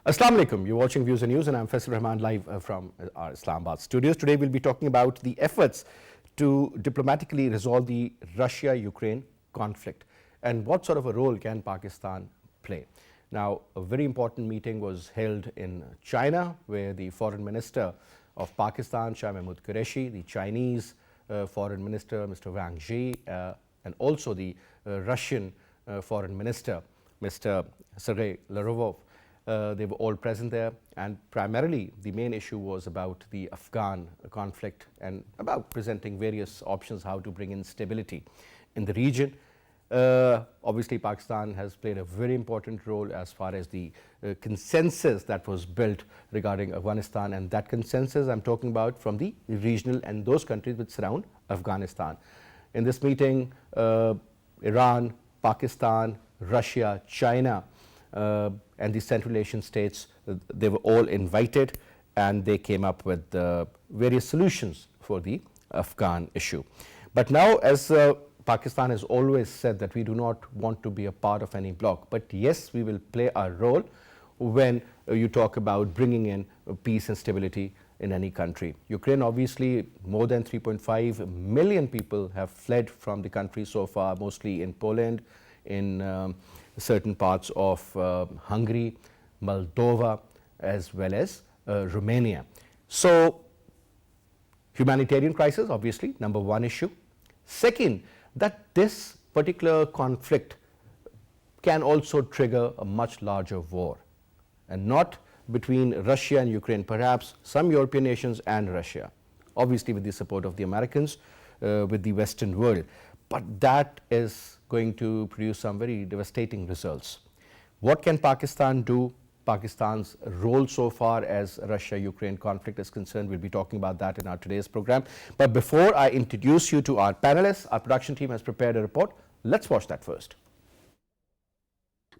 Assalamu alaikum. You're watching Views and News, and I'm Faisal Rehman live from our Islamabad studios. Today we'll be talking about the efforts to diplomatically resolve the Russia-Ukraine conflict and what sort of a role can Pakistan play. Now, a very important meeting was held in China where the Foreign Minister of Pakistan, Shah Mahmood Qureshi, the Chinese Foreign Minister, Mr. Wang Yi, and also the Russian Foreign Minister, Mr. Sergei Lavrov, they were all present there, and primarily the main issue was about the Afghan conflict and about presenting various options how to bring in stability in the region. Obviously, Pakistan has played a very important role as far as the consensus that was built regarding Afghanistan, and that consensus I'm talking about from the regional and those countries which surround Afghanistan. In this meeting, Iran, Pakistan, Russia, China, and the Central Asian states, they were all invited, and they came up with various solutions for the Afghan issue. But now, as Pakistan has always said that we do not want to be a part of any bloc, but yes, we will play our role when you talk about bringing in peace and stability in any country. Ukraine, obviously, more than 3.5 million people have fled from the country so far, mostly in Poland, in certain parts of Hungary, Moldova, as well as Romania. So, humanitarian crisis, obviously, number one issue. Second, that this particular conflict can also trigger a much larger war, and not between Russia and Ukraine, perhaps some European nations and Russia, obviously with the support of the Americans, with the Western world. But that is going to produce some very devastating results. What can Pakistan do? Pakistan's role so far as Russia-Ukraine conflict is concerned, we'll be talking about that in our today's program. But before I introduce you to our panelists, our production team has prepared a report. Let's watch that first.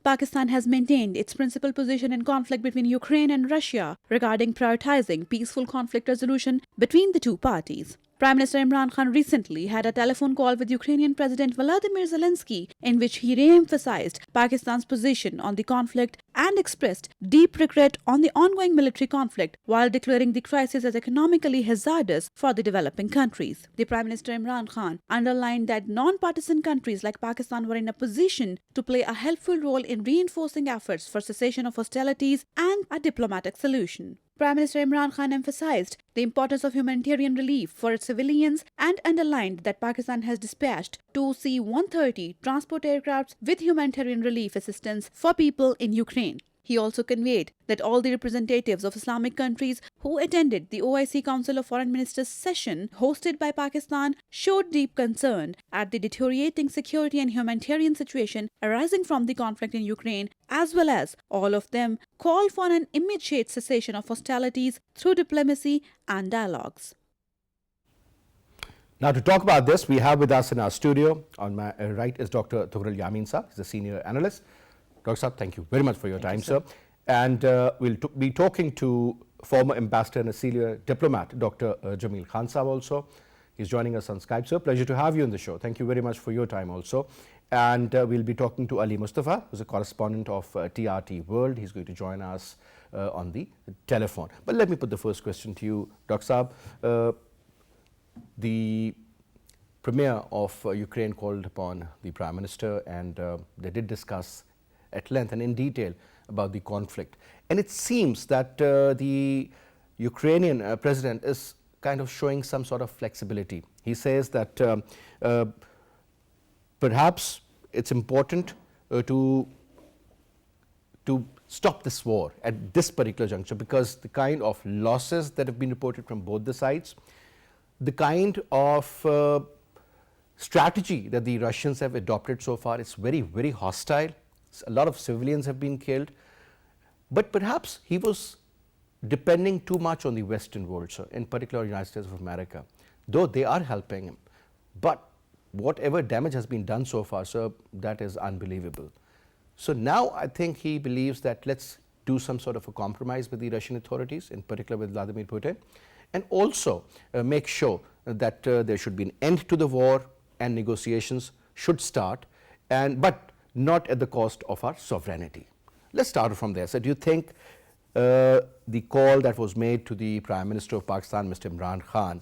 Pakistan has maintained its principal position in conflict between Ukraine and Russia regarding prioritizing peaceful conflict resolution between the two parties. Prime Minister Imran Khan recently had a telephone call with Ukrainian President Volodymyr Zelensky in which he re-emphasized Pakistan's position on the conflict and expressed deep regret on the ongoing military conflict while declaring the crisis as economically hazardous for the developing countries. The Prime Minister Imran Khan underlined that non-partisan countries like Pakistan were in a position to play a helpful role in reinforcing efforts for cessation of hostilities and a diplomatic solution. Prime Minister Imran Khan emphasized the importance of humanitarian relief for its civilians and underlined that Pakistan has dispatched two C-130 transport aircrafts with humanitarian relief assistance for people in Ukraine. He also conveyed that all the representatives of Islamic countries who attended the OIC Council of Foreign Ministers session hosted by Pakistan showed deep concern at the deteriorating security and humanitarian situation arising from the conflict in Ukraine, as well as all of them called for an immediate cessation of hostilities through diplomacy and dialogues. Now, to talk about this, we have with us in our studio, on my right is Dr. Tughral Yamin sir, he's a senior analyst. Dr. Saab, thank you very much for your time, sir. And we'll be talking to former ambassador and a senior diplomat, Dr. Jamil Khan Saab also. He's joining us on Skype, sir. Pleasure to have you on the show. Thank you very much for your time also. And we'll be talking to Ali Mustafa, who's a correspondent of TRT World. He's going to join us on the telephone. But let me put the first question to you, Dr. Saab. The Premier of Ukraine called upon the Prime Minister, and they did discuss at length and in detail about the conflict. And it seems that the Ukrainian president is kind of showing some sort of flexibility. He says that perhaps it's important to stop this war at this particular juncture, because the kind of losses that have been reported from both the sides, the kind of strategy that the Russians have adopted so far is very, very hostile. A lot of civilians have been killed, but perhaps he was depending too much on the Western world, sir, in particular United States of America, though they are helping him. But whatever damage has been done so far, sir, that is unbelievable. So now I think he believes that let's do some sort of a compromise with the Russian authorities, in particular with Vladimir Putin, and also make sure that there should be an end to the war and negotiations should start, but not at the cost of our sovereignty. Let's start from there. So do you think the call that was made to the Prime Minister of Pakistan, Mr. Imran Khan,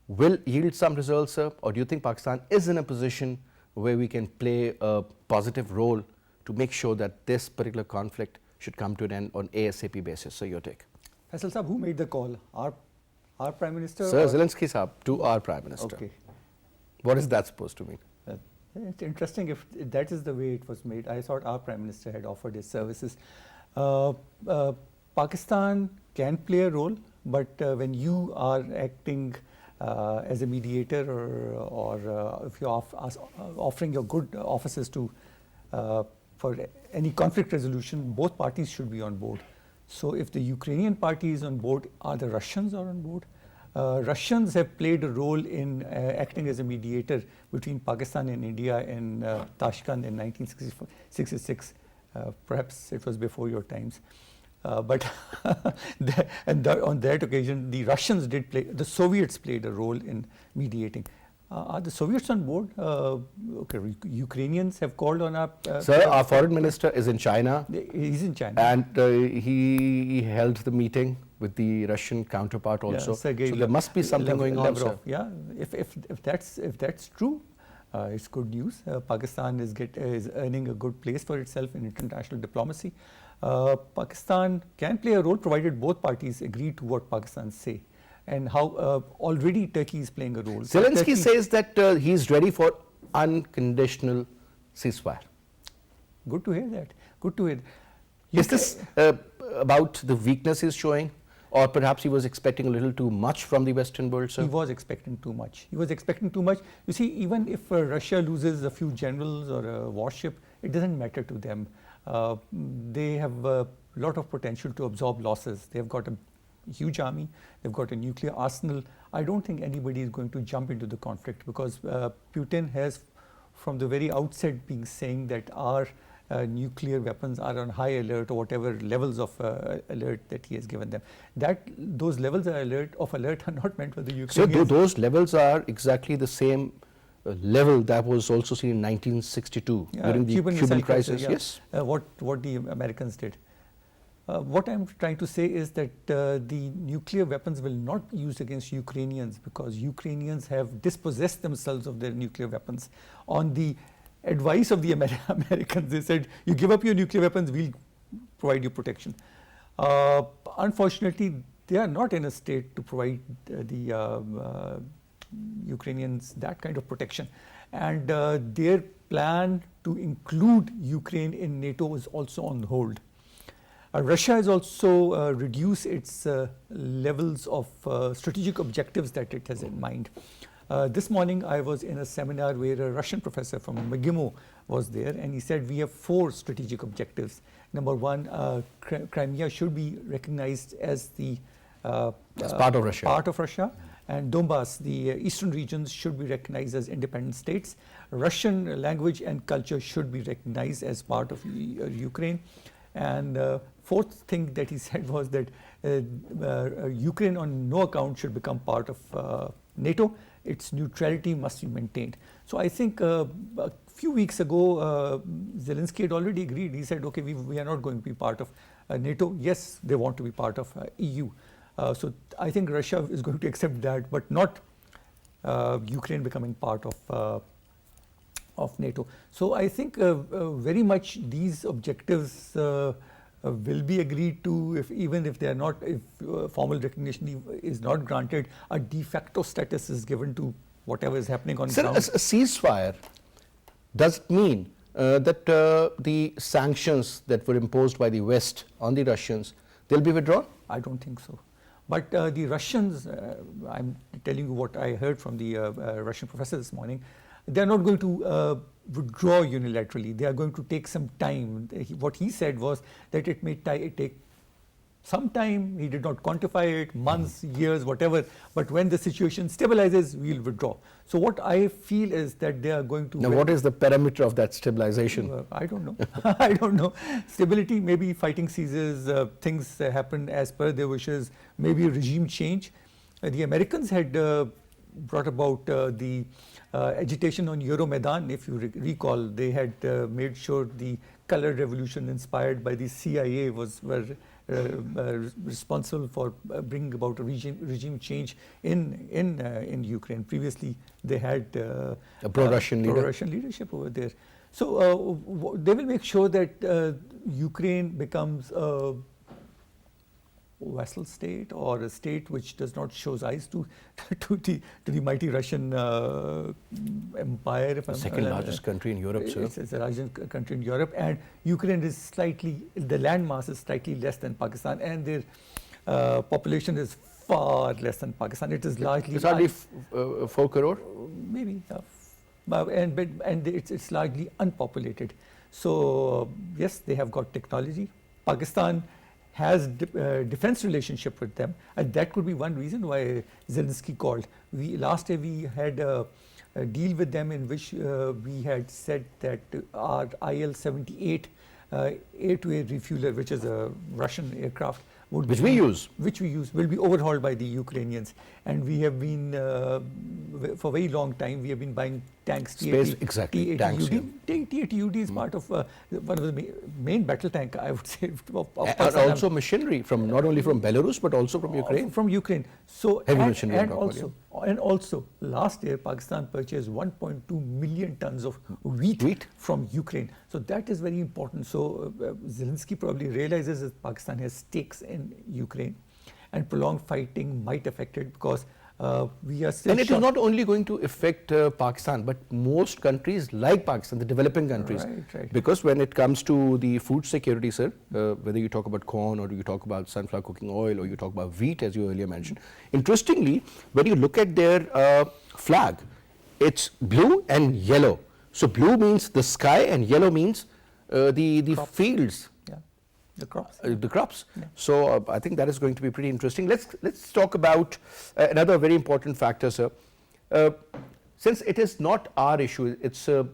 will yield some results, sir? Or do you think Pakistan is in a position where we can play a positive role to make sure that this particular conflict should come to an end on ASAP basis? So your take. Faisal Saab, who made the call? Our Prime Minister? Sir, Zelensky Saab, to our Prime Minister. Okay. What is that supposed to mean? It's interesting if that is the way it was made. I thought our Prime Minister had offered his services. Pakistan can play a role, but when you are acting as a mediator or if you're offering your good offices to for any conflict resolution, both parties should be on board. So if the Ukrainian party is on board, are the Russians on board? Russians have played a role in acting as a mediator between Pakistan and India in Tashkent in 1966. Perhaps it was before your times. But on that occasion, the Russians did play, the Soviets played a role in mediating. Are the Soviets on board? Okay, Ukrainians have called on our... Sir, our foreign minister is in China. He's in China. And he held the meeting with the Russian counterpart also. Yeah, so there must be something going on, sir. Yeah, if that's true, it's good news. Pakistan is earning a good place for itself in international diplomacy. Pakistan can play a role provided both parties agree to what Pakistan say. And how already Turkey is playing a role. Zelensky says that he's ready for unconditional ceasefire. Good to hear that. Good to hear. Is this about the weakness he's showing? Or perhaps he was expecting a little too much from the Western world, sir? He was expecting too much. He was expecting too much. You see, even if Russia loses a few generals or a warship, it doesn't matter to them. They have a lot of potential to absorb losses. They've got a huge army, they've got a nuclear arsenal. I don't think anybody is going to jump into the conflict because Putin has from the very outset been saying that our nuclear weapons are on high alert or whatever levels of alert that he has given them. Those levels of alert are not meant for the Ukrainians. So those levels are exactly the same level that was also seen in 1962 during the Cuban crisis. Yeah. Yes. What the Americans did. What I'm trying to say is that the nuclear weapons will not be used against Ukrainians because Ukrainians have dispossessed themselves of their nuclear weapons. On the advice of the Americans, they said, you give up your nuclear weapons, we'll provide you protection. Unfortunately, they are not in a state to provide the Ukrainians that kind of protection. And their plan to include Ukraine in NATO is also on hold. Russia has also reduced its levels of strategic objectives that it has in mind. This morning I was in a seminar where a Russian professor from McGill was there and he said we have 4 strategic objectives. Number 1, Crimea should be recognized as the part of Russia. And Donbass, the eastern regions, should be recognized as independent states. Russian language and culture should be recognized as part of Ukraine. And 4th thing that he said was that Ukraine on no account should become part of NATO. Its neutrality must be maintained. So I think a few weeks ago, Zelensky had already agreed. He said, okay, we are not going to be part of NATO. Yes, they want to be part of EU. So I think Russia is going to accept that, but not Ukraine becoming part of NATO. So I think very much these objectives will be agreed to even if they are not, if formal recognition is not granted, a de facto status is given to whatever is happening on ground. A ceasefire, does it mean that the sanctions that were imposed by the West on the Russians, they'll be withdrawn? I don't think so. But the Russians, I'm telling you what I heard from the Russian professor this morning, they're not going to withdraw unilaterally. They are going to take some time. What he said was that it may take some time. He did not quantify it, months, years, whatever. But when the situation stabilizes, we'll withdraw. So what I feel is that they are going to... Now, what is the parameter of that stabilization? I don't know. I don't know. Stability, maybe fighting ceases, things happen as per their wishes, maybe regime change. The Americans had brought about the agitation on Euromaidan. If you recall, they had made sure the color revolution inspired by the CIA were responsible for bringing about a regime change in Ukraine. Previously, they had A pro-Russian leader. pro-Russian leadership over there. So they will make sure that Ukraine becomes a vassal state or a state which does not show eyes to the mighty Russian empire. The second largest country in Europe, sir. It's the largest country in Europe, and Ukraine is slightly, the land mass is slightly less than Pakistan, and their population is far less than Pakistan. It is largely It's hardly 4 crore. maybe, and it's largely unpopulated. So yes, they have got technology. Pakistan has defense relationship with them, and that could be one reason why Zelensky called. Last year we had a deal with them in which we had said that our IL-78 air-to-air refueler, which is a Russian aircraft, Which we use. will be overhauled by the Ukrainians. And we have been, for a very long time, we have been buying tanks. Space, exactly, tanks, T-80UD. T-80UD is part of one of the main battle tank, I would say. Of And Pakistan. also machinery from not only from Belarus but also from Ukraine. From Ukraine. So Heavy machinery I'm talking about, and also last year Pakistan purchased 1.2 million tons of wheat from Ukraine. So that is very important. So Zelensky probably realizes that Pakistan has stakes in Ukraine, and prolonged fighting might affect it because we are still. And it is not only going to affect Pakistan, but most countries like Pakistan, the developing countries. Right. Because when it comes to the food security, sir, whether you talk about corn or you talk about sunflower cooking oil or you talk about wheat, as you earlier mentioned, interestingly, when you look at their flag, it's blue and yellow. So blue means the sky and yellow means the fields. The crops. The crops. Yeah. So I think that is going to be pretty interesting. Let's talk about another very important factor, sir. Since it is not our issue, it's a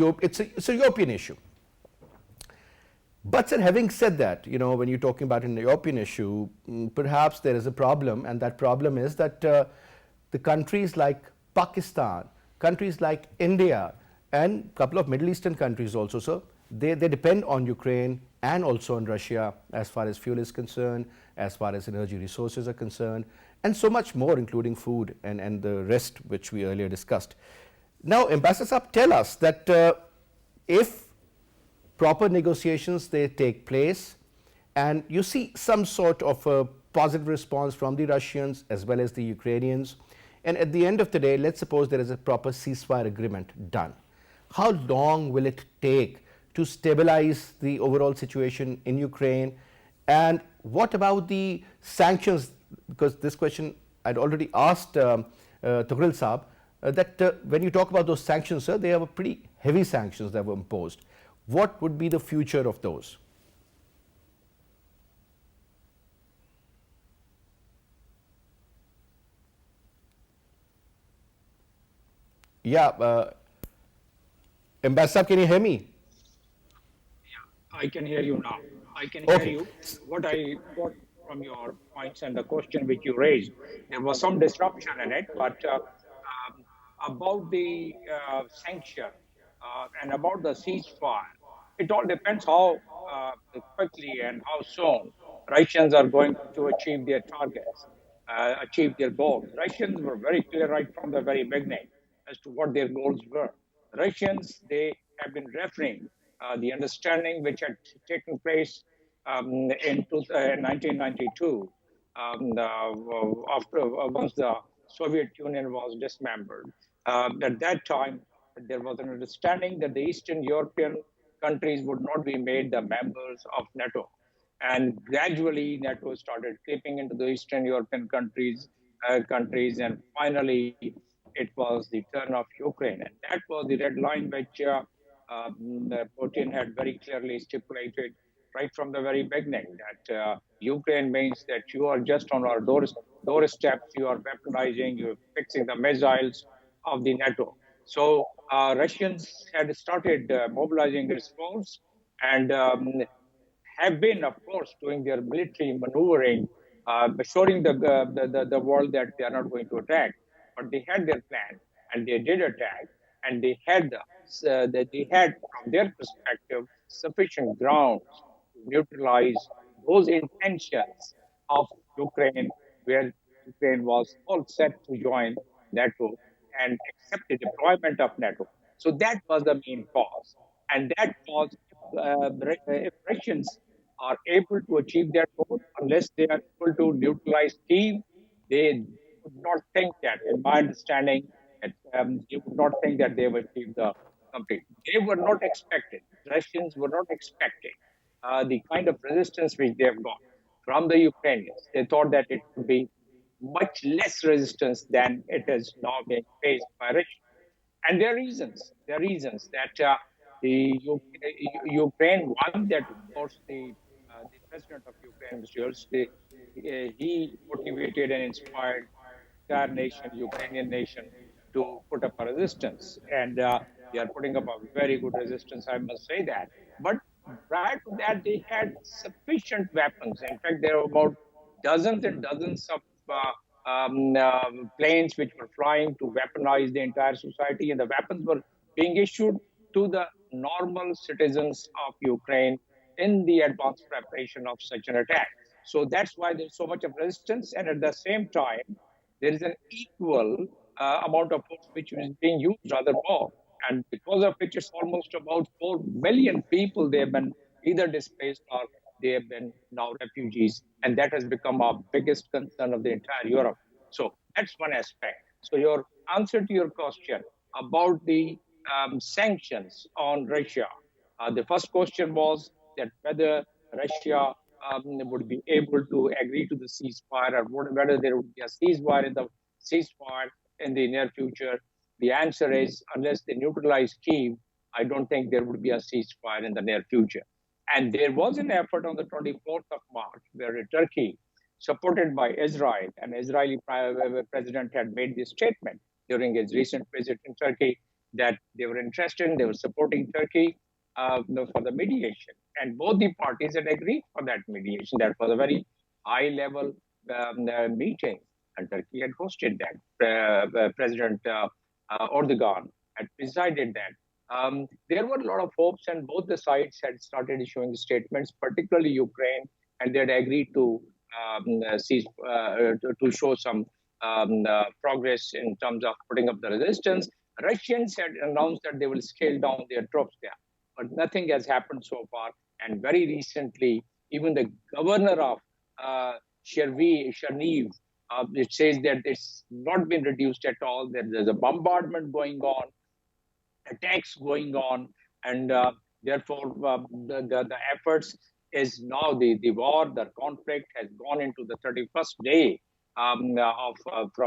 European issue. But sir, having said that, when you're talking about an European issue, perhaps there is a problem, and that problem is that the countries like Pakistan, countries like India, and a couple of Middle Eastern countries also, sir, they depend on Ukraine and also on Russia as far as fuel is concerned, as far as energy resources are concerned, and so much more, including food and the rest which we earlier discussed. Now, Ambassador Saab, tell us that if proper negotiations they take place and you see some sort of a positive response from the Russians as well as the Ukrainians, and at the end of the day, let's suppose there is a proper ceasefire agreement done. How long will it take to stabilize the overall situation in Ukraine? And what about the sanctions? Because this question I'd already asked Tughral Saab, that when you talk about those sanctions, sir, they are pretty heavy sanctions that were imposed. What would be the future of those? Yeah, Ambassador, can you hear me? I can hear you now. I can Okay. hear you. What I got from your points and the question which you raised, there was some disruption in it, but about the sanction and about the ceasefire, it all depends how quickly and how soon Russians are going to achieve their targets, achieve their goals. Russians were very clear right from the very beginning as to what their goals were. Russians, they have been referring the understanding which had taken place in 1992 after once the Soviet Union was dismembered. At that time, there was an understanding that the Eastern European countries would not be made the members of NATO. And gradually, NATO started creeping into the Eastern European countries, and finally, it was the turn of Ukraine. And that was the red line which Putin had very clearly stipulated right from the very beginning that Ukraine means that you are just on our doorsteps, you are weaponizing, you're fixing the missiles of the NATO. So Russians had started mobilizing response and have been, of course, doing their military maneuvering, assuring the world that they are not going to attack. But they had their plan, and they did attack, and they had from their perspective sufficient grounds to neutralize those intentions of Ukraine, where Ukraine was all set to join NATO and accept the deployment of NATO. So that was the main cause. And that cause, if Russians are able to achieve their goal, unless they are able to neutralize Kiev, they would not think that, in my understanding, that they would not think that they will achieve the complete. They were not expected. Russians were not expecting the kind of resistance which they have got from the Ukrainians. They thought that it would be much less resistance than it is now being faced by Russia. And there are reasons. There are reasons that Ukraine won. That, of course, the president of Ukraine, Mr. Zelensky, he motivated and inspired entire nation, Ukrainian nation, to put up a resistance. And they are putting up a very good resistance, I must say that. But prior to that, they had sufficient weapons. In fact, there were about dozens and dozens of planes which were flying to weaponize the entire society, and the weapons were being issued to the normal citizens of Ukraine in the advanced preparation of such an attack. So that's why there's so much of resistance, and at the same time, there is an equal amount of force which is being used, rather more. And because of which it's almost about 4 million people, they have been either displaced or they have been now refugees. And that has become our biggest concern of the entire Europe. So that's one aspect. So your answer to your question about the sanctions on Russia, the first question was that whether Russia would be able to agree to the ceasefire, or whether there would be a ceasefire in the near future. The answer is, unless they neutralize Kyiv, I don't think there would be a ceasefire in the near future. And there was an effort on the 24th of March where Turkey, supported by Israel, and Israeli president had made this statement during his recent visit in Turkey that they were interested, they were supporting Turkey for the mediation. And both the parties had agreed for that mediation. That was a very high-level meeting, and Turkey had hosted that. President Erdogan had presided that. There were a lot of hopes, and both the sides had started issuing statements, particularly Ukraine, and they had agreed to show some progress in terms of putting up the resistance. Russians had announced that they will scale down their troops there, but nothing has happened so far. And very recently, even the governor of Chernihiv, it says that it's not been reduced at all. There's a bombardment going on, attacks going on, and therefore the efforts is now the war, the conflict has gone into the 31st day from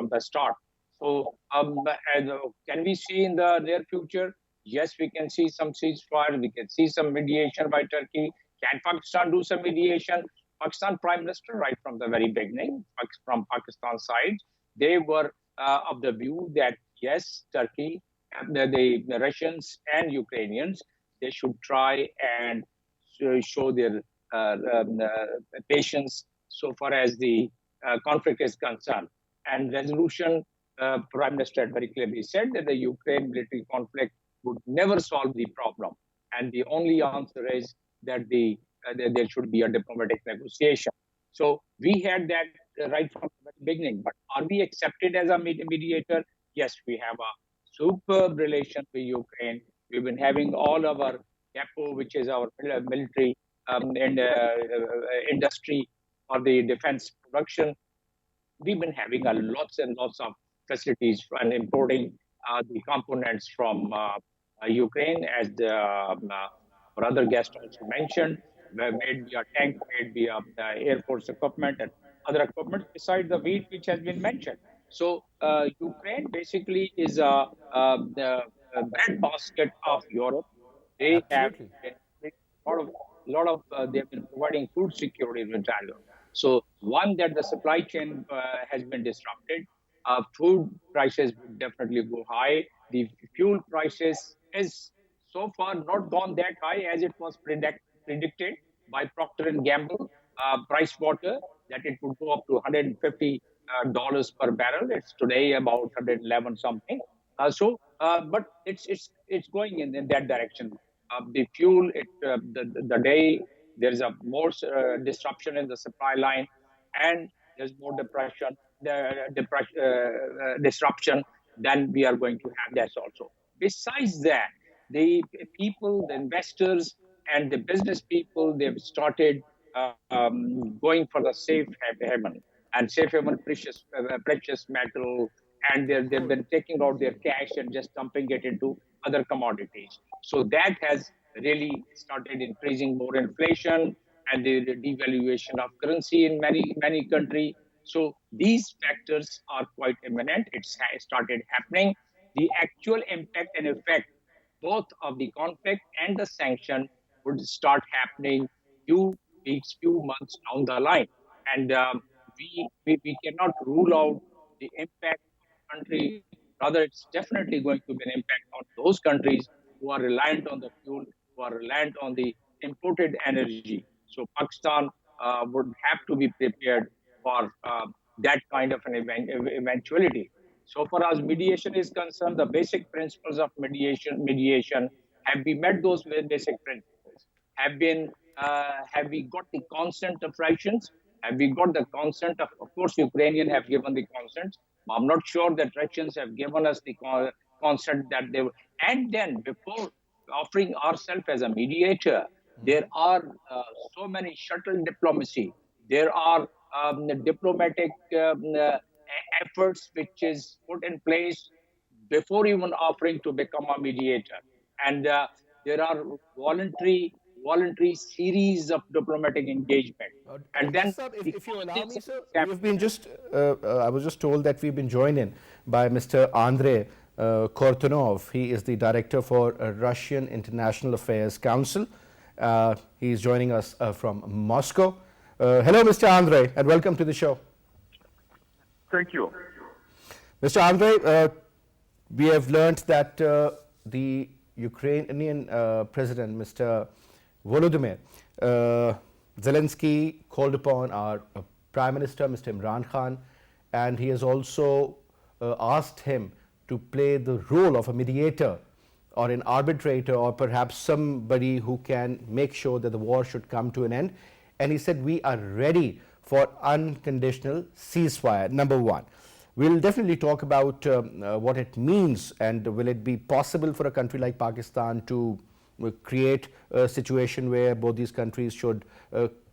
the start. So can we see in the near future? Yes, we can see some ceasefire. We can see some mediation by Turkey. Can Pakistan do some mediation? Pakistan Prime Minister, right from the very beginning, from Pakistan side, they were of the view that yes, Turkey, the Russians and Ukrainians, they should try and show their patience so far as the conflict is concerned. And resolution, Prime Minister had very clearly said that the Ukraine military conflict would never solve the problem. And the only answer is that there should be a diplomatic negotiation. So we had that right from the beginning. But are we accepted as a mediator? Yes, we have a superb relation with Ukraine. We've been having all of our DEPO, which is our military and industry for the defense production. We've been having lots and lots of facilities and importing the components from Ukraine, as our other guest also mentioned, made via tank, made via Air Force equipment and other equipment, besides the wheat which has been mentioned. So Ukraine basically is a breadbasket of Europe. They Absolutely. have they have been providing food security in Ontario. So one, that the supply chain has been disrupted. Food prices would definitely go high. The fuel prices is so far not gone that high as it was predicted by Procter and Gamble price water, that it would go up to $150 per barrel. It's today about 111 something. But it's going in that direction. The fuel, the day there is a more disruption in the supply line, and there's more disruption, then we are going to have that also. Besides that, the people, the investors, and the business people, they've started going for the safe haven, and safe haven precious metal, and they've been taking out their cash and just dumping it into other commodities. So that has really started increasing more inflation and the devaluation of currency in many countries. So these factors are quite imminent. It's started happening. The actual impact and effect both of the conflict and the sanction would start happening few weeks, few months down the line. And we cannot rule out the impact of country. Rather, it's definitely going to be an impact on those countries who are reliant on the fuel, who are reliant on the imported energy. So Pakistan would have to be prepared for that kind of an eventuality. So far as mediation is concerned, the basic principles of mediation have we met those basic principles? Have we got the consent of Russians? Have we got the consent of course, Ukrainian have given the consent. I'm not sure that Russians have given us the consent that they were. And then before offering ourselves as a mediator, there are so many shuttle diplomacy. There are diplomatic efforts which is put in place before even offering to become a mediator. And there are voluntary series of diplomatic engagement. And then, if you allow me, sir, we've been just, I was just told that we've been joined in by Mr. Andrei Kortunov. He is the director for Russian International Affairs Council. He is joining us from Moscow. Hello, Mr. Andrei, and welcome to the show. Thank you. Mr. Andrei, we have learned that the Ukrainian President, Mr. Volodymyr Zelensky, called upon our Prime Minister, Mr. Imran Khan, and he has also asked him to play the role of a mediator or an arbitrator or perhaps somebody who can make sure that the war should come to an end. And he said, we are ready for unconditional ceasefire, number one. We'll definitely talk about what it means, and will it be possible for a country like Pakistan to create a situation where both these countries should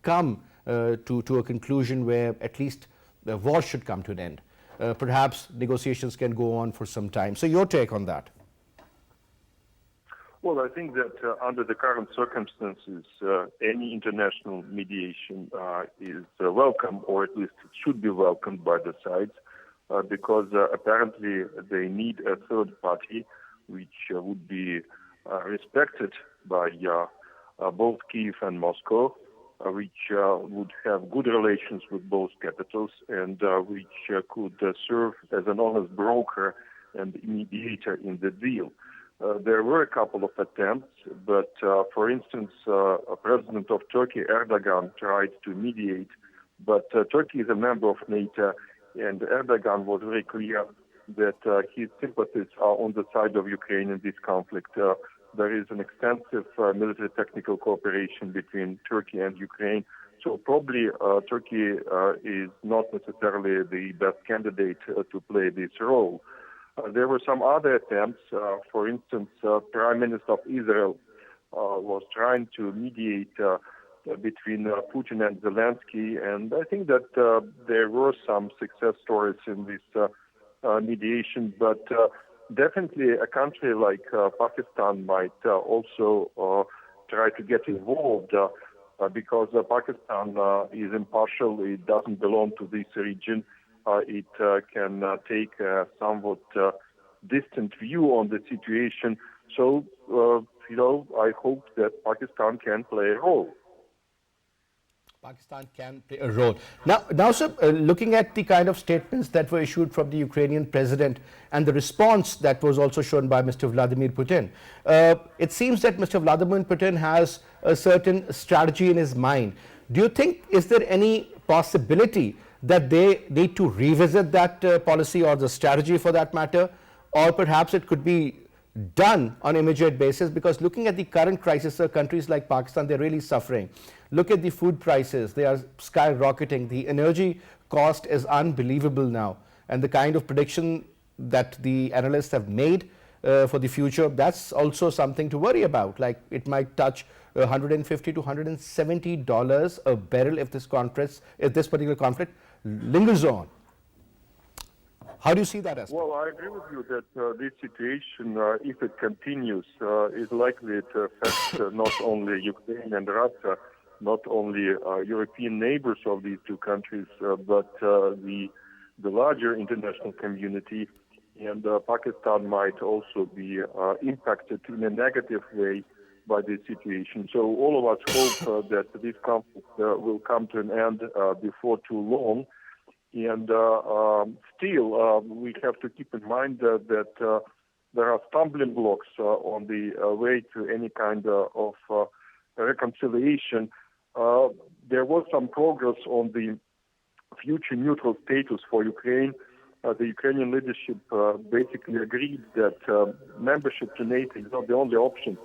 come to a conclusion where at least the war should come to an end. Perhaps negotiations can go on for some time. So your take on that? Well, I think that under the current circumstances, any international mediation is welcome, or at least it should be welcomed by the sides, because apparently they need a third party which would be respected by both Kyiv and Moscow, which would have good relations with both capitals, and which could serve as an honest broker and mediator in the deal. There were a couple of attempts, but for instance, President of Turkey, Erdogan, tried to mediate, but Turkey is a member of NATO, and Erdogan was very clear that his sympathies are on the side of Ukraine in this conflict. There is an extensive military technical cooperation between Turkey and Ukraine, so probably Turkey is not necessarily the best candidate to play this role. There were some other attempts. For instance, Prime Minister of Israel was trying to mediate between Putin and Zelensky, and I think that there were some success stories in this mediation, but definitely a country like Pakistan might also try to get involved because Pakistan is impartial. It doesn't belong to this region. It can take a somewhat distant view on the situation. So, I hope that Pakistan can play a role. Pakistan can play a role. Now, sir, looking at the kind of statements that were issued from the Ukrainian president and the response that was also shown by Mr. Vladimir Putin, it seems that Mr. Vladimir Putin has a certain strategy in his mind. Do you think, is there any possibility that they need to revisit that policy or the strategy for that matter, or perhaps it could be done on immediate basis? Because looking at the current crisis, countries like Pakistan, they're really suffering. Look at the food prices, they are skyrocketing. The energy cost is unbelievable now. And the kind of prediction that the analysts have made for the future, that's also something to worry about. Like it might touch $150 to $170 a barrel if this particular conflict lingers on. How do you see that as? Well, I agree with you that this situation, if it continues, is likely to affect not only Ukraine and Russia, not only European neighbors of these two countries, but the larger international community. And Pakistan might also be impacted in a negative way by this situation. So all of us hope that this conflict will come to an end before too long. And still, we have to keep in mind that there are stumbling blocks on the way to any kind of reconciliation. There was some progress on the future neutral status for Ukraine. The Ukrainian leadership basically agreed that membership to NATO is not the only option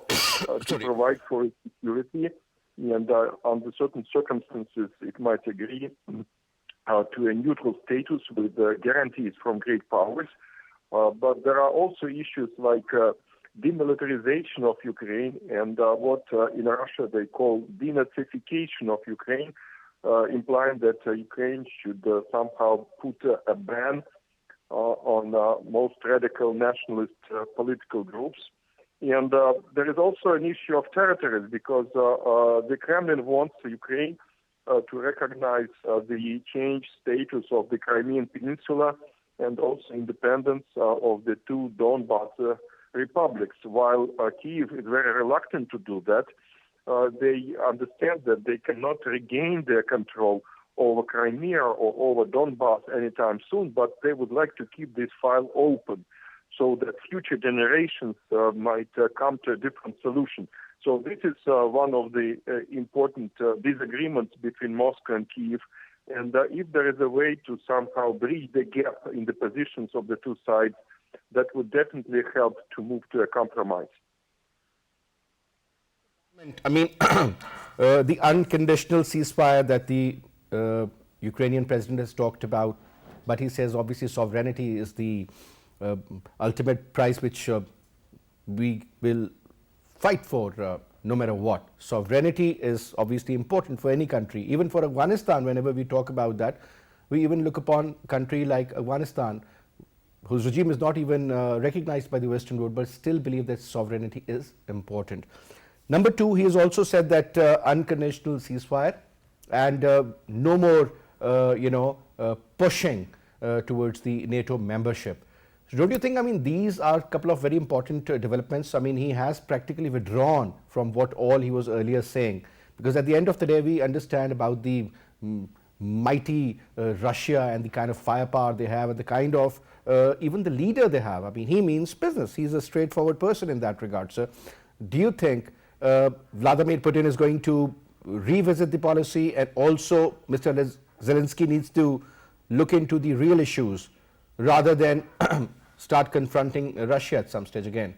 to provide for its security. And under certain circumstances, it might agree to a neutral status with guarantees from great powers. But there are also issues like demilitarization of Ukraine and what in Russia they call denazification of Ukraine, implying that Ukraine should somehow put a ban on most radical nationalist political groups. And there is also an issue of territories because the Kremlin wants Ukraine to recognize the changed status of the Crimean Peninsula and also independence of the two Donbas republics. While Kyiv is very reluctant to do that, they understand that they cannot regain their control over Crimea or over Donbas anytime soon, but they would like to keep this file open so that future generations might come to a different solution. So this is one of the important disagreements between Moscow and Kyiv. And if there is a way to somehow bridge the gap in the positions of the two sides, that would definitely help to move to a compromise. I mean, the unconditional ceasefire that the Ukrainian president has talked about, but he says obviously sovereignty is the ultimate price which we will fight for no matter what. Sovereignty is obviously important for any country, even for Afghanistan. Whenever we talk about that, we even look upon a country like Afghanistan, whose regime is not even recognized by the Western world, but still believe that sovereignty is important. Number two, he has also said that unconditional ceasefire and no more, pushing towards the NATO membership. So don't you think, I mean, these are a couple of very important developments? I mean, he has practically withdrawn from what all he was earlier saying. Because at the end of the day, we understand about the mighty Russia and the kind of firepower they have and the kind of, even the leader they have. I mean, he means business. He's a straightforward person in that regard, sir. Do you think Vladimir Putin is going to revisit the policy, and also Mr. Zelensky needs to look into the real issues rather than start confronting Russia at some stage again?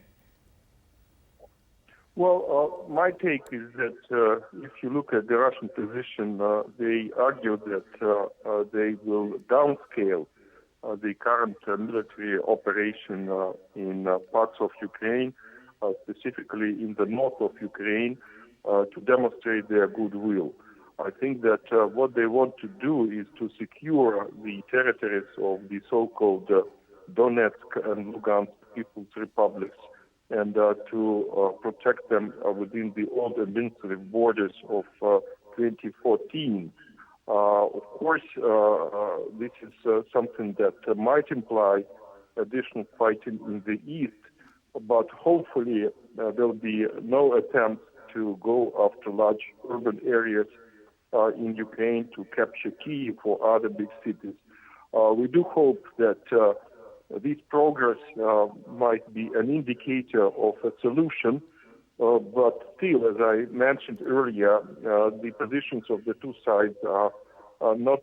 Well, my take is that if you look at the Russian position, they argue that they will downscale the current military operation in parts of Ukraine, specifically in the north of Ukraine, to demonstrate their goodwill. I think that what they want to do is to secure the territories of the so-called Donetsk and Lugansk People's Republics and to protect them within the old administrative borders of 2014. Of course, this is something that might imply additional fighting in the east, but hopefully there'll be no attempt to go after large urban areas in Ukraine to capture Kyiv or other big cities. We do hope that this progress might be an indicator of a solution, but still, as I mentioned earlier, the positions of the two sides are not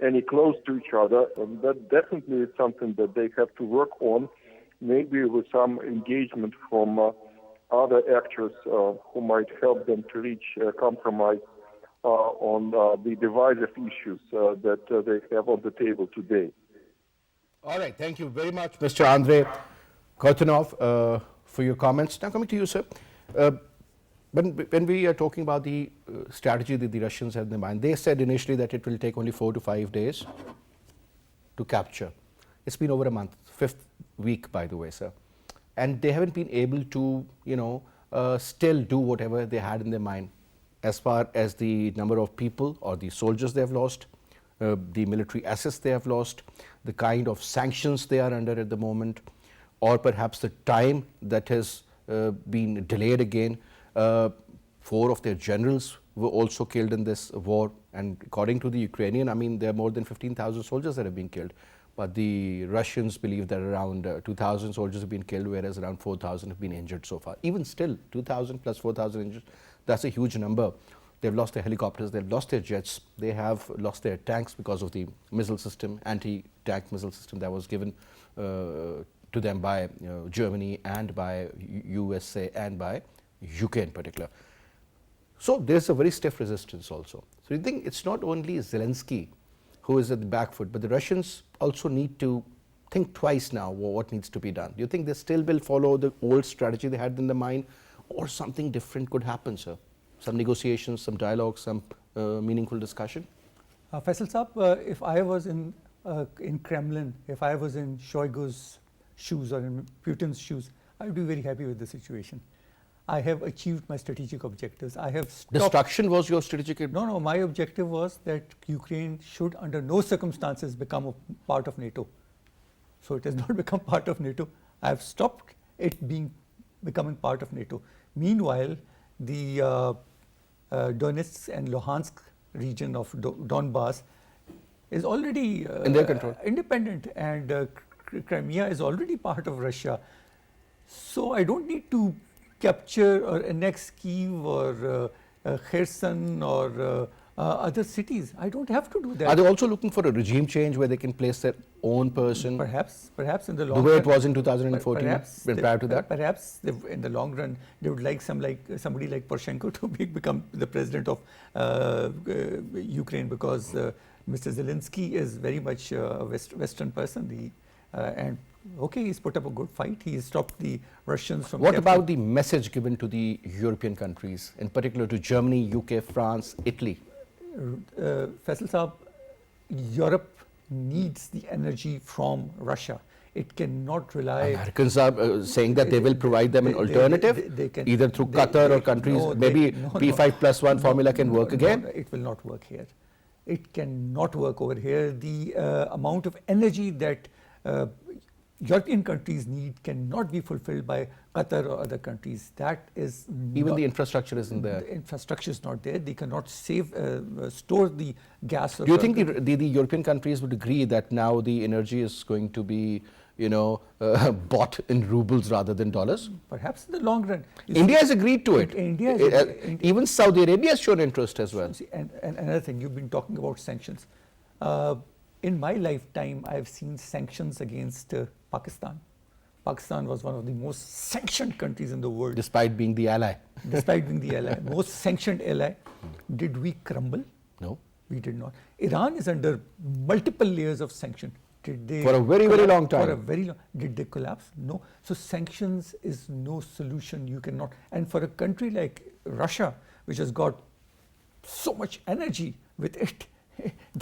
any close to each other, and that definitely is something that they have to work on. maybe with some engagement from other actors who might help them to reach a compromise on the divisive issues that they have on the table today. All right, thank you very much, Mr. Andrei Kortunov, for your comments. Now coming to you, sir. When we are talking about the strategy that the Russians have in mind, they said initially that it will take only 4 to 5 days to capture. It's been over a month, 5th week, by the way, sir. And they haven't been able to, still do whatever they had in their mind as far as the number of people or the soldiers they have lost, the military assets they have lost, the kind of sanctions they are under at the moment, or perhaps the time that has been delayed again. 4 of their generals were also killed in this war, and according to the Ukrainian, I mean, there are more than 15,000 soldiers that have been killed, but the Russians believe that around 2,000 soldiers have been killed, whereas around 4,000 have been injured so far. Even still, 2,000 plus 4,000 injured, that's a huge number. They've lost their helicopters, they've lost their jets, they have lost their tanks because of the missile system, anti-tank missile system that was given to them by Germany and by USA and by UK in particular. So there's a very stiff resistance also. So you think it's not only Zelensky who is at the back foot, but the Russians also need to think twice now what needs to be done. Do you think they still will follow the old strategy they had in their mind, or something different could happen, sir? Some negotiations, some dialogue, some meaningful discussion? Faisal Saab, if I was in Kremlin, if I was in Shoigu's shoes or in Putin's shoes, I would be very happy with the situation. I have achieved my strategic objectives. I have stopped. Destruction was your strategic? No, my objective was that Ukraine should under no circumstances become a part of NATO. So it has not become part of NATO. I have stopped it becoming part of NATO. Meanwhile, the Donetsk and Luhansk region of Donbass is already in their control, independent, and Crimea is already part of Russia. So I don't need to capture or annex Kyiv or Kherson or other cities. I don't have to do that. Are they also looking for a regime change where they can place their own person? Perhaps in the long run. The way it was in 2014, prior to that? Perhaps in the long run, they would like somebody like Poroshenko to become the president of Ukraine, because Mr. Zelensky is very much a Western person. And okay, he's put up a good fight. He's stopped the Russians from... What about the message given to the European countries, in particular to Germany, UK, France, Italy? Faisal Saab, Europe needs the energy from Russia. It cannot rely... Americans are saying that they will provide them an alternative, either through Qatar or countries. Maybe P5+1 formula can work again? No, it will not work here. It cannot work over here. The amount of energy that European countries need cannot be fulfilled by Qatar or other countries. That is even the infrastructure isn't there. The infrastructure is not there. They cannot store the gas. Do you think the European countries would agree that now the energy is going to be, bought in rubles rather than dollars? Perhaps in the long run. India has agreed to it. India even Saudi Arabia has shown interest as well. See, and another thing, you've been talking about sanctions. In my lifetime, I've seen sanctions against Pakistan. Pakistan was one of the most sanctioned countries in the world. Despite being the ally. Despite being the ally. Most sanctioned ally. Did we crumble? No. We did not. Iran is under multiple layers of sanction. Did they... For a very, very long time. For a very long... Did they collapse? No. So sanctions is no solution. You cannot... And for a country like Russia, which has got so much energy with it,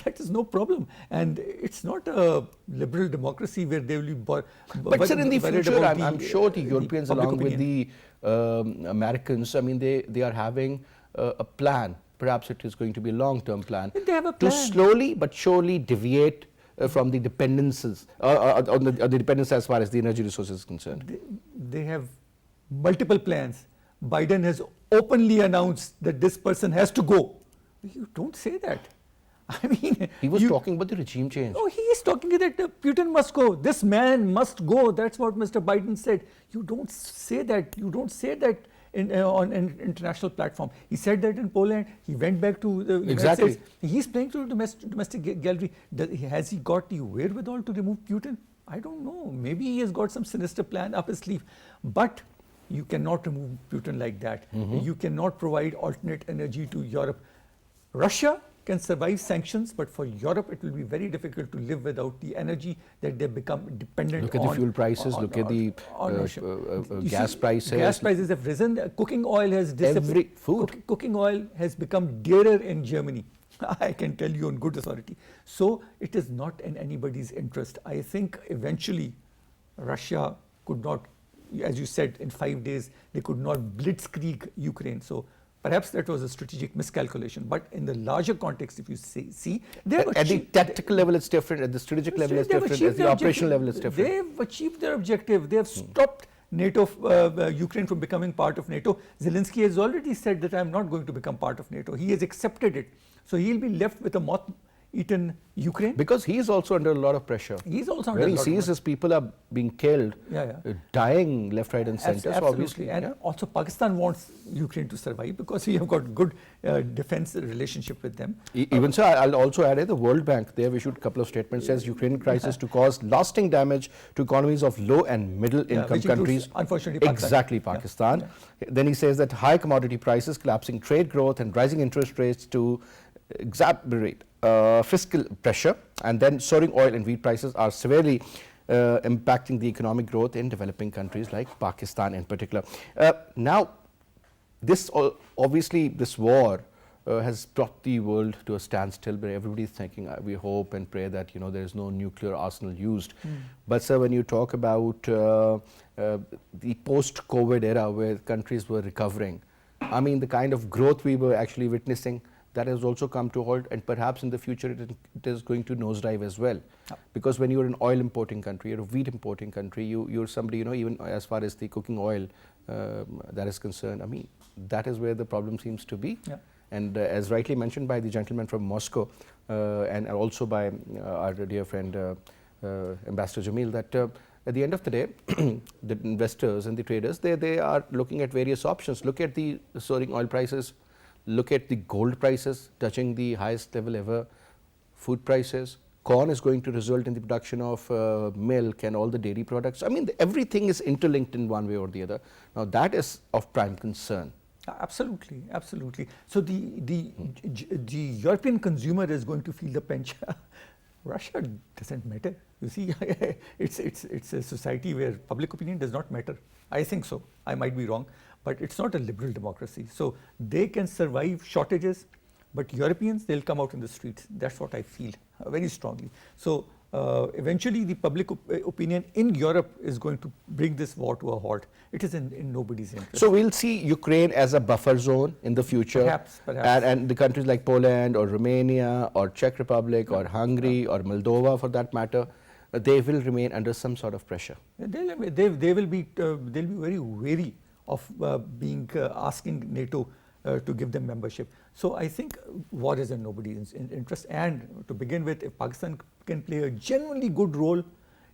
that is no problem. And it's not a liberal democracy where they will be... But sir, in the future, I'm sure the Europeans along with the Americans, I mean, they are having a plan. Perhaps it is going to be a long-term plan. They have a plan. To slowly but surely deviate from the dependencies, on the dependence as far as the energy resources is concerned. They have multiple plans. Biden has openly announced that this person has to go. You don't say that. I mean, he was talking about the regime change. Oh, he is talking that Putin must go. This man must go. That's what Mr. Biden said. You don't say that. You don't say that on an international platform. He said that in Poland. He went back to the United States. He's playing to the domestic gallery. Has he got the wherewithal to remove Putin? I don't know. Maybe he has got some sinister plan up his sleeve. But you cannot remove Putin like that. You cannot provide alternate energy to Europe. Russia can survive sanctions, but for Europe it will be very difficult to live without the energy that they become dependent on. Look at the fuel prices, look at the gas prices. Gas prices have risen. Cooking oil has disappeared. Every food. Cooking oil has become dearer in Germany. I can tell you on good authority. So it is not in anybody's interest. I think eventually Russia could not, as you said, in 5 days, they could not blitzkrieg Ukraine. So perhaps that was a strategic miscalculation. But in the larger context, if you see, at the tactical level it's different, at the strategic level it's different, at the operational level it's different. They've achieved their objective. They have stopped NATO, Ukraine from becoming part of NATO. Zelensky has already said that I'm not going to become part of NATO. He has accepted it. So he'll be left with a moth-eaten Ukraine. Because he is also under a lot of pressure. He's also under when a he lot sees his people are being killed, dying left, right and centre. Absolutely. So obviously, and also Pakistan wants Ukraine to survive because we have got good defense relationship with them. Even so, I'll also add the World Bank, they have issued a couple of statements, says Ukrainian crisis to cause lasting damage to economies of low and middle income countries. Unfortunately, Pakistan. Exactly, Pakistan. Then he says that high commodity prices, collapsing trade growth and rising interest rates to exacerbate fiscal pressure, and then soaring oil and wheat prices are severely impacting the economic growth in developing countries like Pakistan in particular. Now, this obviously this war has brought the world to a standstill, where everybody is thinking, we hope and pray that there is no nuclear arsenal used. But sir, when you talk about the post-COVID era where countries were recovering, I mean the kind of growth we were actually witnessing, that has also come to a halt, and perhaps in the future it is going to nosedive as well. Because when you're an oil importing country, you're a wheat importing country, you're somebody, even as far as the cooking oil that is concerned, I mean, that is where the problem seems to be. And as rightly mentioned by the gentleman from Moscow and also by our dear friend Ambassador Jamil, that at the end of the day, the investors and the traders, they are looking at various options. Look at the soaring oil prices. Look at the gold prices touching the highest level ever, food prices. Corn is going to result in the production of milk and all the dairy products. I mean, everything is interlinked in one way or the other. Now, that is of prime concern. Absolutely, absolutely. So the European consumer is going to feel the pinch. Russia doesn't matter. You see, it's a society where public opinion does not matter. I think so. I might be wrong, but it's not a liberal democracy. So they can survive shortages, but Europeans, they'll come out in the streets. That's what I feel very strongly. So eventually the public opinion in Europe is going to bring this war to a halt. It is in nobody's interest. So we'll see Ukraine as a buffer zone in the future. Perhaps. And the countries like Poland or Romania or Czech Republic or Hungary or Moldova for that matter, they will remain under some sort of pressure. They will be very wary of asking NATO to give them membership. So I think war is in nobody's interest. And to begin with, if Pakistan can play a genuinely good role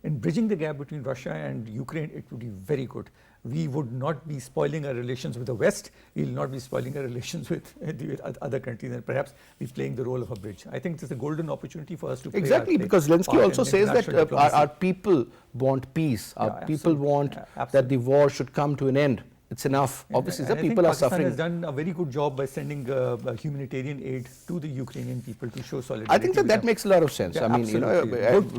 in bridging the gap between Russia and Ukraine, it would be very good. We would not be spoiling our relations with the West. We will not be spoiling our relations with other countries, and perhaps be playing the role of a bridge. I think it's a golden opportunity for us to play. Exactly, because Zelensky also says that our people want peace. Our people want that the war should come to an end. It's enough. Obviously, the people are suffering. Pakistan has done a very good job by sending humanitarian aid to the Ukrainian people to show solidarity. I think that makes a lot of sense. I mean,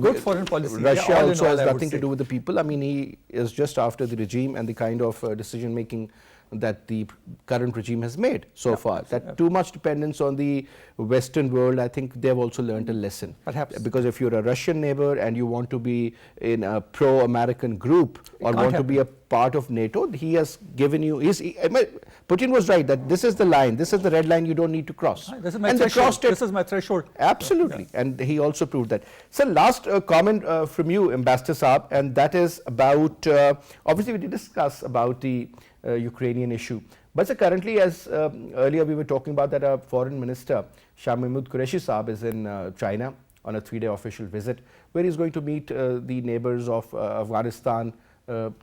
good foreign policy. Russia also has nothing to do with the people. I mean, he is just after the regime and the kind of decision making that the current regime has made so far. That too much dependence on the Western world, I think they've also learned a lesson. Perhaps. Because if you're a Russian neighbor and you want to be in a pro-American group or want to be a part of NATO, he has given you, Putin was right that this is the line, this is the red line you don't need to cross. This is my threshold. This is my threshold. Absolutely. And he also proved that. So last comment from you, Ambassador Saab, and that is about, obviously we did discuss about the Ukrainian issue. But so currently, as earlier we were talking about, that our foreign minister, Shah Mahmood Qureshi Saab, is in China on a 3-day official visit, where he's going to meet the neighbors of Afghanistan,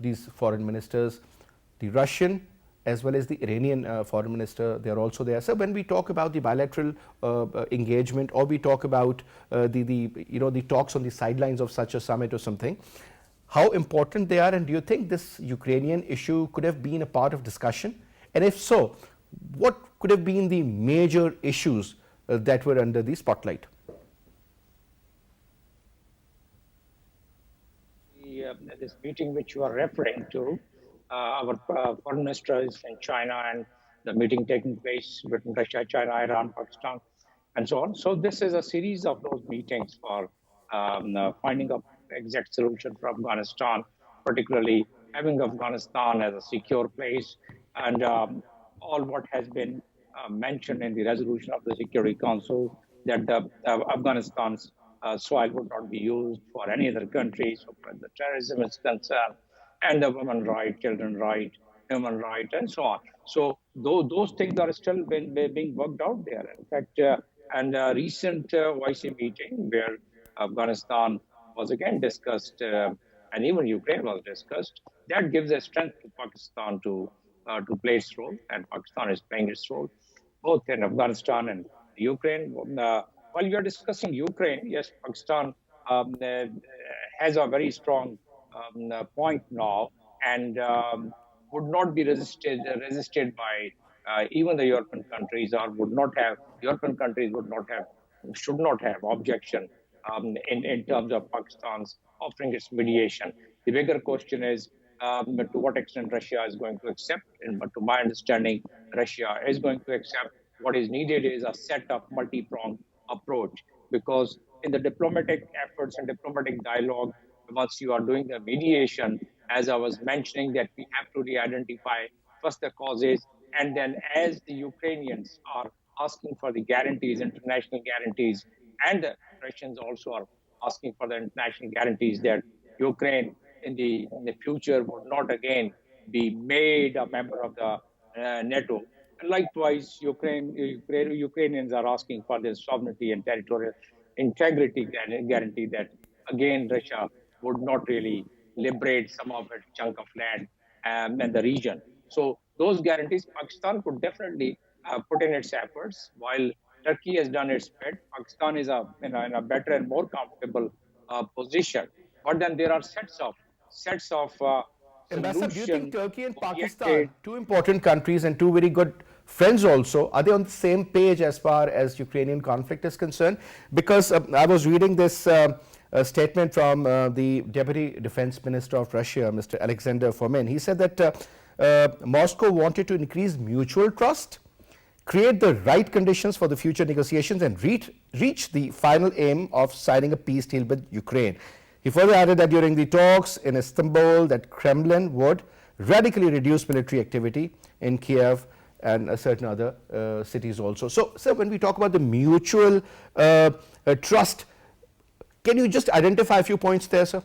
these foreign ministers, the Russian, as well as the Iranian foreign minister, they are also there. So when we talk about the bilateral engagement, or we talk about the talks on the sidelines of such a summit or something, how important they are, and do you think this Ukrainian issue could have been a part of discussion? And if so, what could have been the major issues that were under the spotlight? This meeting which you are referring to, our foreign minister is in China, and the meeting taking place between Russia, China, Iran, Pakistan, and so on. So this is a series of those meetings for finding a exact solution for Afghanistan, particularly having Afghanistan as a secure place, and all what has been mentioned in the resolution of the Security Council, that Afghanistan's soil would not be used for any other country, so far as the terrorism is concerned, and the women right, children right, human right, and so on. So those things are still being worked out there. In fact, and a recent YC meeting where Afghanistan was again discussed, and even Ukraine was discussed, that gives a strength to Pakistan to play its role, and Pakistan is playing its role both in Afghanistan and Ukraine. While we are discussing Ukraine, yes, Pakistan has a very strong point now, and would not be resisted by even the European countries, or European countries should not have objection in terms of Pakistan's offering its mediation. The bigger question is to what extent Russia is going to accept, but to my understanding, Russia is going to accept. What is needed is a set of multi-pronged approach, because in the diplomatic efforts and diplomatic dialogue, once you are doing the mediation, as I was mentioning, that we have to re-identify first the causes, and then as the Ukrainians are asking for the guarantees, international guarantees, and the Russians also are asking for the international guarantees that Ukraine in the future would not again be made a member of the NATO. Likewise, Ukrainians are asking for their sovereignty and territorial integrity guarantee that, again, Russia would not really liberate some of its chunk of land and the region. So those guarantees, Pakistan could definitely put in its efforts. While Turkey has done its bit, Pakistan is in a better and more comfortable position. But then there are sets of Ambassador, do you think solutions Turkey and oriented. Pakistan, two important countries and two very good friends also, are they on the same page as far as Ukrainian conflict is concerned? Because I was reading this statement from the Deputy Defense Minister of Russia, Mr. Alexander Fomin. He said that Moscow wanted to increase mutual trust, create the right conditions for the future negotiations, and reach the final aim of signing a peace deal with Ukraine. He further added that during the talks in Istanbul, that Kremlin would radically reduce military activity in Kiev and certain other cities also. So, sir, when we talk about the mutual trust, can you just identify a few points there, sir?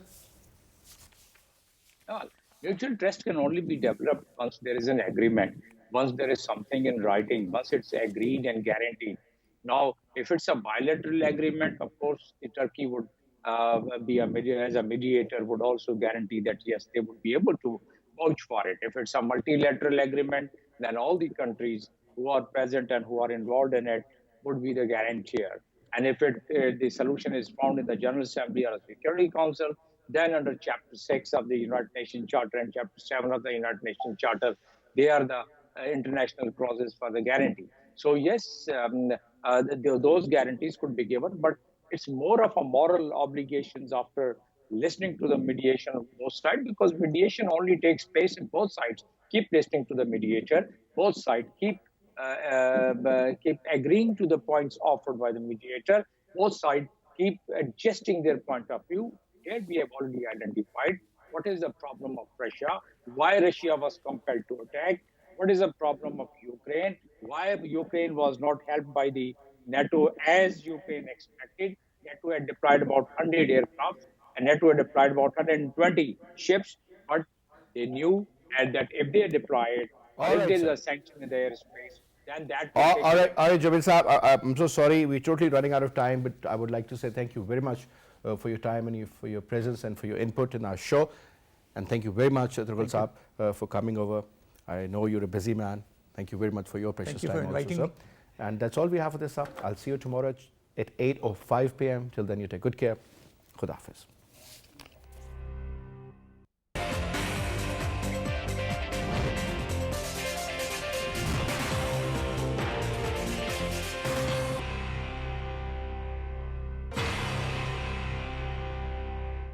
Mutual trust can only be developed once there is an agreement, once there is something in writing, once it's agreed and guaranteed. Now, if it's a bilateral agreement, of course, Turkey would be as a mediator, would also guarantee that, yes, they would be able to vouch for it. If it's a multilateral agreement, then all the countries who are present and who are involved in it would be the guarantor. And if the solution is found in the General Assembly or the Security Council, then under Chapter 6 of the United Nations Charter and Chapter 7 of the United Nations Charter, they are the international clauses for the guarantee. So yes, those guarantees could be given, but it's more of a moral obligations after listening to the mediation of both sides, because mediation only takes place in both sides. Keep listening to the mediator, both sides keep agreeing to the points offered by the mediator, both sides keep adjusting their point of view. Here we have already identified what is the problem of Russia, why Russia was compelled to attack, what is the problem of Ukraine, why Ukraine was not helped by the NATO as Ukraine expected. NATO had deployed about 100 aircraft, and NATO had deployed about 120 ships, but they knew that if they deployed, or if there is a sanction in the airspace, then that will take all right, Jamil Saab, I'm so sorry, we're totally running out of time, but I would like to say thank you very much for your time and for your presence and for your input in our show. And thank you very much, Tughral Saab, for coming over. I know you're a busy man. Thank you very much for your precious Thank you for time also, inviting sir. me. And that's all we have for this up. I'll see you tomorrow at 8 or 5 p.m. Till then, you take good care. Khud Hafiz.